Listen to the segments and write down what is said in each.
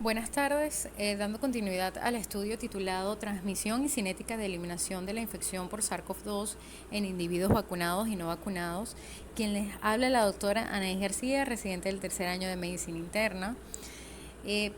Buenas tardes, dando continuidad al estudio titulado Transmisión y cinética de eliminación de la infección por SARS-CoV-2 en individuos vacunados y no vacunados. Quien les habla la doctora Anaís García, residente del tercer año de Medicina Interna.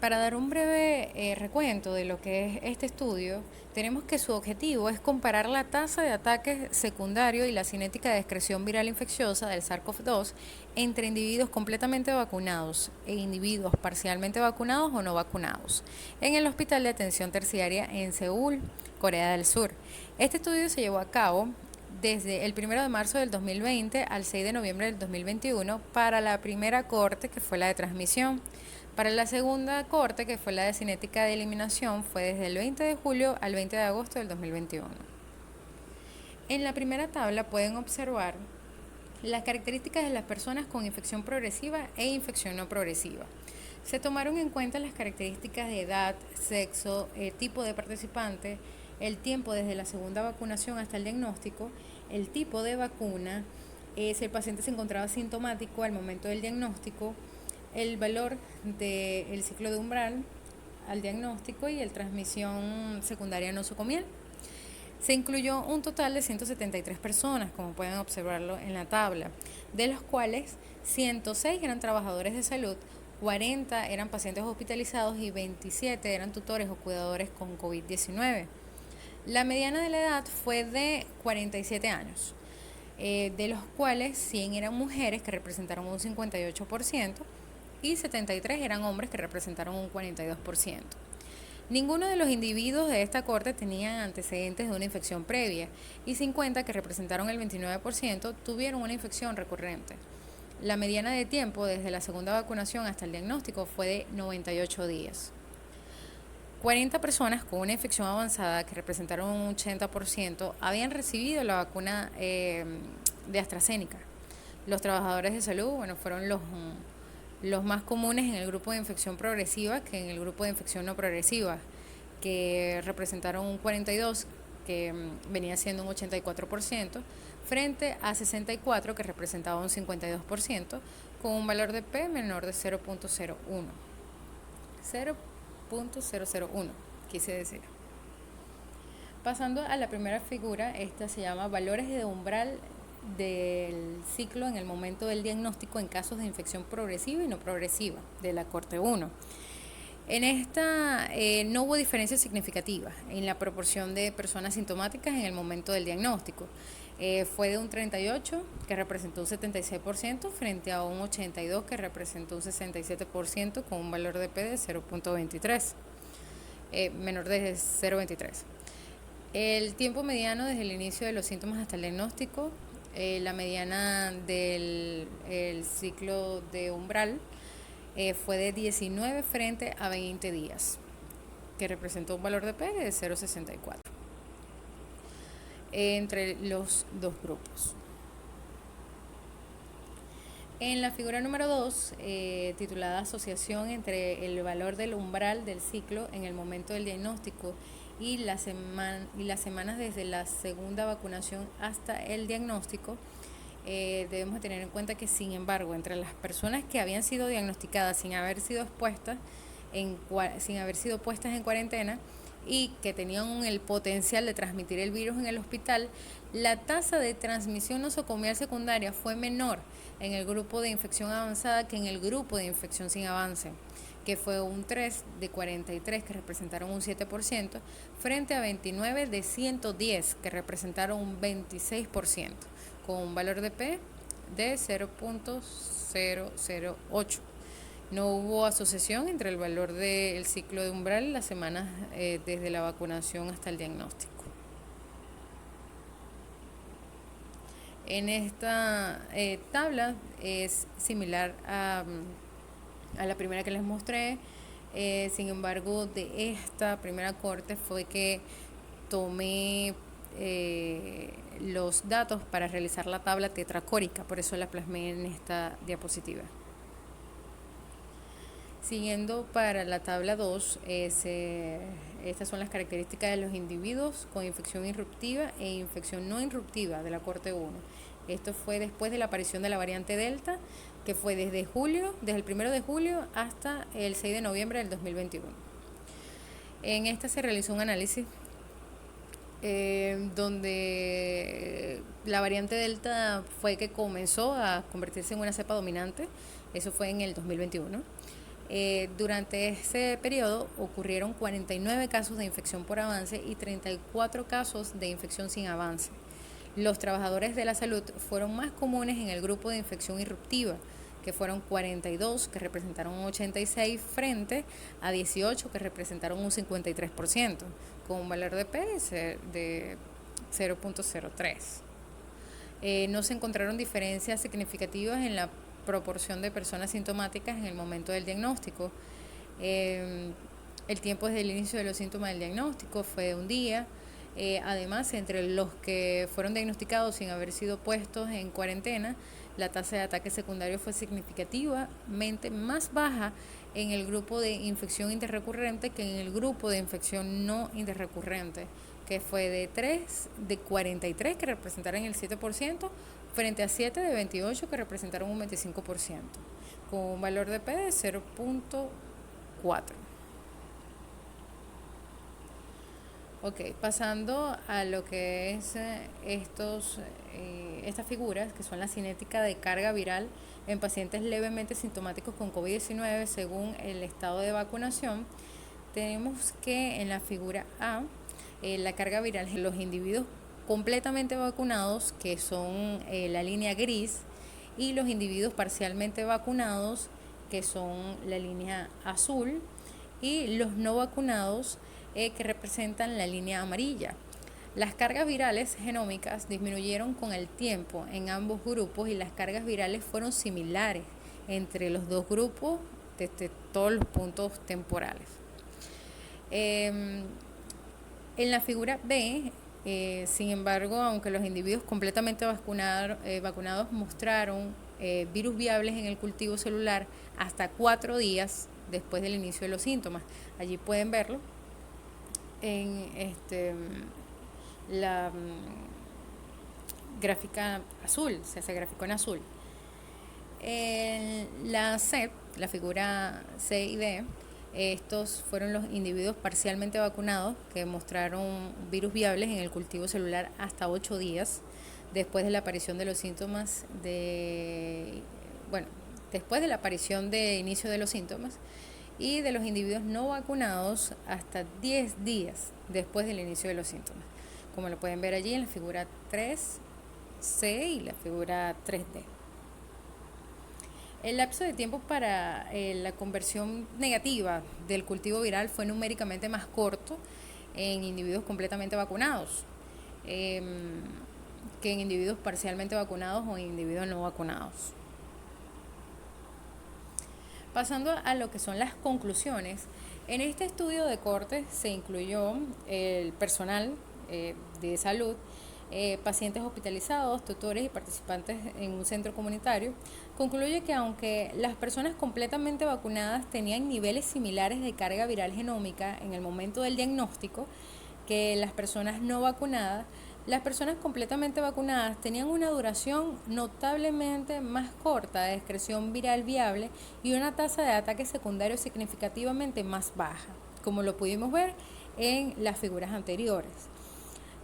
Para dar un breve recuento de lo que es este estudio, tenemos que su objetivo es comparar la tasa de ataques secundarios y la cinética de excreción viral infecciosa del SARS-CoV-2 entre individuos completamente vacunados e individuos parcialmente vacunados o no vacunados en el Hospital de Atención Terciaria en Seúl, Corea del Sur. Este estudio se llevó a cabo desde el 1 de marzo del 2020 al 6 de noviembre del 2021 para la primera corte, que fue la de transmisión. Para la segunda corte, que fue la de cinética de eliminación, fue desde el 20 de julio al 20 de agosto del 2021. En la primera tabla pueden observar las características de las personas con infección progresiva e infección no progresiva. Se tomaron en cuenta las características de edad, sexo, tipo de participante, el tiempo desde la segunda vacunación hasta el diagnóstico, el tipo de vacuna, si el paciente se encontraba sintomático al momento del diagnóstico, el valor del ciclo de umbral al diagnóstico y el transmisión secundaria nosocomial. Se incluyó un total de 173 personas, como pueden observarlo en la tabla, de los cuales 106 eran trabajadores de salud, 40 eran pacientes hospitalizados y 27 eran tutores o cuidadores con COVID-19. La mediana de la edad fue de 47 años, de los cuales 100 eran mujeres, que representaron un 58%, y 73 eran hombres, que representaron un 42%. Ninguno de los individuos de esta corte tenían antecedentes de una infección previa y 50, que representaron el 29%, tuvieron una infección recurrente. La mediana de tiempo desde la segunda vacunación hasta el diagnóstico fue de 98 días. 40 personas con una infección avanzada, que representaron un 80%, habían recibido la vacuna de AstraZeneca. Los trabajadores de salud, fueron los más comunes en el grupo de infección progresiva que en el grupo de infección no progresiva, que representaron un 42%, que venía siendo un 84%, frente a 64, que representaba un 52%, con un valor de P menor de 0.01. 0.001, quise decir. Pasando a la primera figura, esta se llama valores de umbral del ciclo en el momento del diagnóstico en casos de infección progresiva y no progresiva, de la corte 1. En esta no hubo diferencia significativa en la proporción de personas sintomáticas en el momento del diagnóstico. Fue de un 38, que representó un 76%, frente a un 82, que representó un 67%, con un valor de P de 0.23, menor de 0.23. El tiempo mediano desde el inicio de los síntomas hasta el diagnóstico, la mediana del ciclo de umbral fue de 19 frente a 20 días, que representó un valor de P de 0.64 entre los dos grupos. En la figura número 2, titulada Asociación entre el valor del umbral del ciclo en el momento del diagnóstico y las semanas desde la segunda vacunación hasta el diagnóstico, debemos tener en cuenta que, sin embargo, entre las personas que habían sido diagnosticadas sin haber sido puestas en cuarentena y que tenían el potencial de transmitir el virus en el hospital, la tasa de transmisión nosocomial secundaria fue menor en el grupo de infección avanzada que en el grupo de infección sin avance, que fue un 3 de 43, que representaron un 7%, frente a 29 de 110, que representaron un 26%, con un valor de P de 0.008. No hubo asociación entre el valor del ciclo de umbral y las semanas desde la vacunación hasta el diagnóstico. En esta tabla es similar a la primera que les mostré. Sin embargo, de esta primera corte fue que tomé los datos para realizar la tabla tetracórica, por eso la plasmé en esta diapositiva. Siguiendo para la tabla 2, estas son las características de los individuos con infección irruptiva e infección no irruptiva de la corte 1. Esto fue después de la aparición de la variante Delta que fue desde el 1 de julio hasta el 6 de noviembre del 2021. En esta se realizó un análisis donde la variante Delta fue que comenzó a convertirse en una cepa dominante. Eso fue en el 2021. Durante ese periodo ocurrieron 49 casos de infección por avance y 34 casos de infección sin avance. Los trabajadores de la salud fueron más comunes en el grupo de infección irruptiva, que fueron 42, que representaron un 86%, frente a 18, que representaron un 53%, con un valor de P de 0.03. No se encontraron diferencias significativas en la proporción de personas sintomáticas en el momento del diagnóstico. El tiempo desde el inicio de los síntomas del diagnóstico fue de un día. Además, entre los que fueron diagnosticados sin haber sido puestos en cuarentena, la tasa de ataque secundario fue significativamente más baja en el grupo de infección interrecurrente que en el grupo de infección no interrecurrente, que fue de 43, que representaron el 7%, frente a 7 de 28, que representaron un 25%, con un valor de P de 0.4. Ok, pasando a lo que es estas figuras, que son la cinética de carga viral en pacientes levemente sintomáticos con COVID-19 según el estado de vacunación. Tenemos que en la figura A, la carga viral en los individuos completamente vacunados, que son la línea gris, y los individuos parcialmente vacunados, que son la línea azul, y los no vacunados, que representan la línea amarilla. Las cargas virales genómicas disminuyeron con el tiempo en ambos grupos y las cargas virales fueron similares entre los dos grupos desde todos los puntos temporales. En la figura B, sin embargo, aunque los individuos completamente vacunados mostraron virus viables en el cultivo celular hasta 4 días después del inicio de los síntomas. Allí pueden verlo en la gráfica azul, se graficó en azul. En la C, la figura C y D, estos fueron los individuos parcialmente vacunados que mostraron virus viables en el cultivo celular hasta 8 días después de la aparición de los síntomas después de la aparición de inicio de los síntomas, y de los individuos no vacunados hasta 10 días después del inicio de los síntomas, como lo pueden ver allí en la figura 3C y la figura 3D. El lapso de tiempo para la conversión negativa del cultivo viral fue numéricamente más corto en individuos completamente vacunados que en individuos parcialmente vacunados o en individuos no vacunados. Pasando a lo que son las conclusiones, en este estudio de corte se incluyó el personal de salud, pacientes hospitalizados, tutores y participantes en un centro comunitario. Concluye que aunque las personas completamente vacunadas tenían niveles similares de carga viral genómica en el momento del diagnóstico que las personas no vacunadas, las personas completamente vacunadas tenían una duración notablemente más corta de excreción viral viable y una tasa de ataque secundario significativamente más baja, como lo pudimos ver en las figuras anteriores.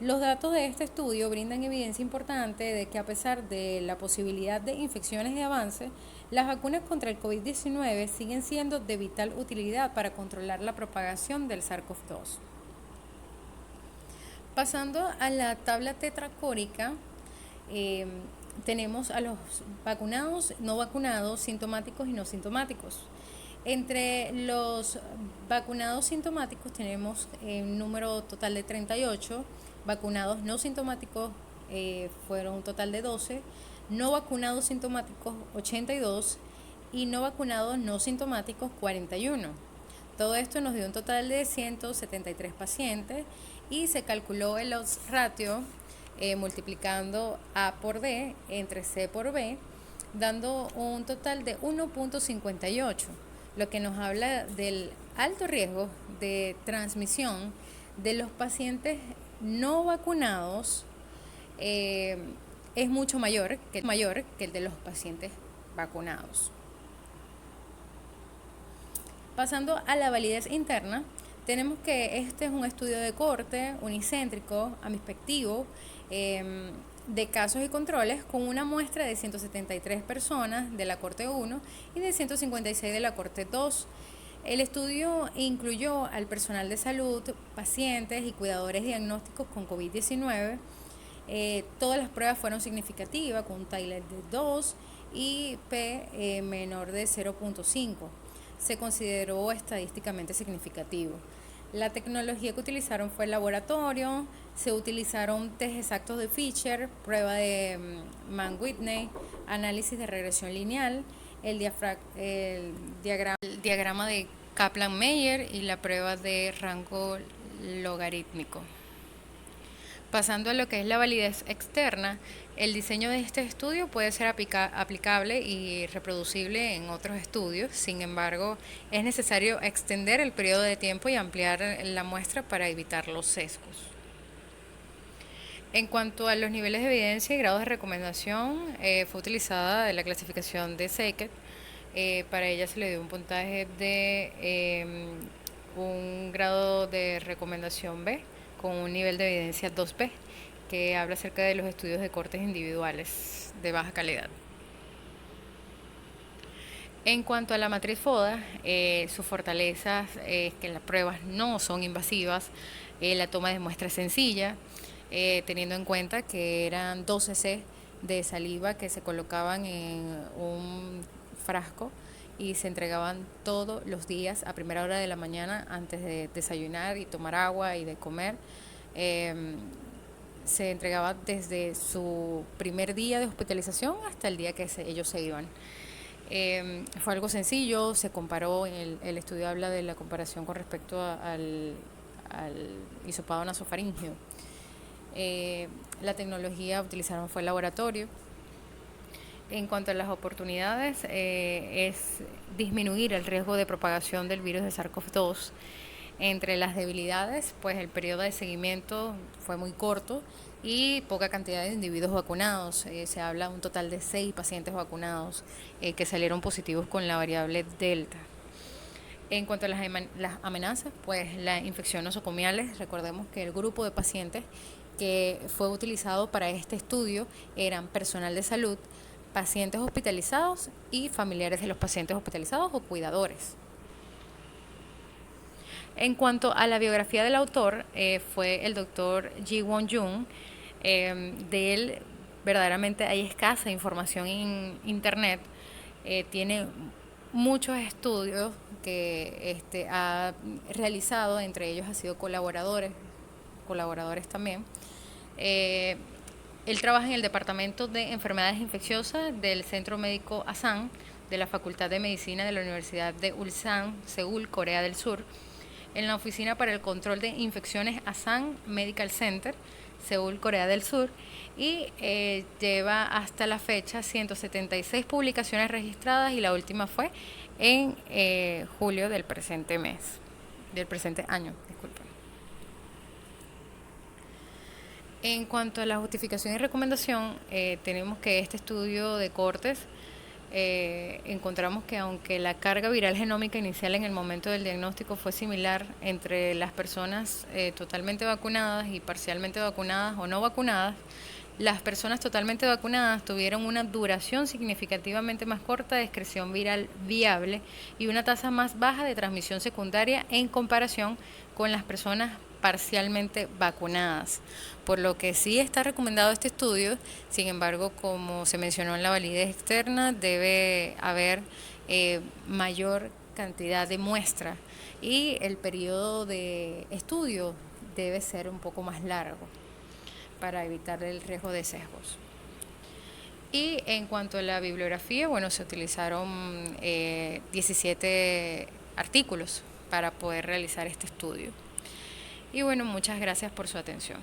Los datos de este estudio brindan evidencia importante de que a pesar de la posibilidad de infecciones de avance, las vacunas contra el COVID-19 siguen siendo de vital utilidad para controlar la propagación del SARS-CoV-2. Pasando a la tabla tetracórica, tenemos a los vacunados, no vacunados, sintomáticos y no sintomáticos. Entre los vacunados sintomáticos tenemos un número total de 38, vacunados no sintomáticos fueron un total de 12, no vacunados sintomáticos 82 y no vacunados no sintomáticos 41. Todo esto nos dio un total de 173 pacientes y se calculó el odds ratio multiplicando A por D entre C por B, dando un total de 1.58, lo que nos habla del alto riesgo de transmisión de los pacientes no vacunados. Es mucho mayor que el de los pacientes vacunados. Pasando a la validez interna, tenemos que este es un estudio de corte unicéntrico, amispectivo, de casos y controles con una muestra de 173 personas de la Corte 1 y de 156 de la Corte 2. El estudio incluyó al personal de salud, pacientes y cuidadores diagnósticos con COVID-19. Todas las pruebas fueron significativas con un Tyler de 2 y P menor de 0.5. Se consideró estadísticamente significativo. La tecnología que utilizaron fue el laboratorio, se utilizaron test exactos de Fisher, prueba de Mann-Whitney, análisis de regresión lineal, el diagrama de Kaplan-Meier y la prueba de rango logarítmico. Pasando a lo que es la validez externa, el diseño de este estudio puede ser aplicable y reproducible en otros estudios. Sin embargo, es necesario extender el periodo de tiempo y ampliar la muestra para evitar los sesgos. En cuanto a los niveles de evidencia y grados de recomendación, fue utilizada la clasificación de Sackett. Para ella se le dio un puntaje de un grado de recomendación B con un nivel de evidencia 2B, que habla acerca de los estudios de cortes individuales de baja calidad. En cuanto a la matriz FODA, sus fortalezas es que las pruebas no son invasivas, la toma de muestra es sencilla, teniendo en cuenta que eran 12 cc de saliva que se colocaban en un frasco y se entregaban todos los días a primera hora de la mañana antes de desayunar y tomar agua y de comer. Se entregaba desde su primer día de hospitalización hasta el día que ellos se iban. Fue algo sencillo, se comparó, el estudio habla de la comparación con respecto al hisopado nasofaríngeo. La tecnología utilizaron fue el laboratorio. En cuanto a las oportunidades, es disminuir el riesgo de propagación del virus de SARS-CoV-2. Entre las debilidades, pues el periodo de seguimiento fue muy corto y poca cantidad de individuos vacunados. Se habla de un total de 6 pacientes vacunados que salieron positivos con la variable Delta. En cuanto a las amenazas, pues la infección nosocomiales, recordemos que el grupo de pacientes que fue utilizado para este estudio eran personal de salud, pacientes hospitalizados y familiares de los pacientes hospitalizados o cuidadores. En cuanto a la biografía del autor, fue el doctor Ji-Won Jung. De él verdaderamente hay escasa información en internet. Tiene muchos estudios que ha realizado, entre ellos ha sido colaboradores también. Él trabaja en el Departamento de Enfermedades Infecciosas del Centro Médico Asan de la Facultad de Medicina de la Universidad de Ulsan, Seúl, Corea del Sur, en la Oficina para el Control de Infecciones Asan Medical Center, Seúl, Corea del Sur, y lleva hasta la fecha 176 publicaciones registradas y la última fue en julio del presente año, disculpen. En cuanto a la justificación y recomendación, tenemos que este estudio de cortes encontramos que aunque la carga viral genómica inicial en el momento del diagnóstico fue similar entre las personas totalmente vacunadas y parcialmente vacunadas o no vacunadas, las personas totalmente vacunadas tuvieron una duración significativamente más corta de excreción viral viable y una tasa más baja de transmisión secundaria en comparación con las personas parcialmente vacunadas, por lo que sí está recomendado este estudio. Sin embargo, como se mencionó en la validez externa, debe haber mayor cantidad de muestra y el periodo de estudio debe ser un poco más largo para evitar el riesgo de sesgos. Y en cuanto a la bibliografía, bueno, se utilizaron 17 artículos para poder realizar este estudio. Y bueno, muchas gracias por su atención.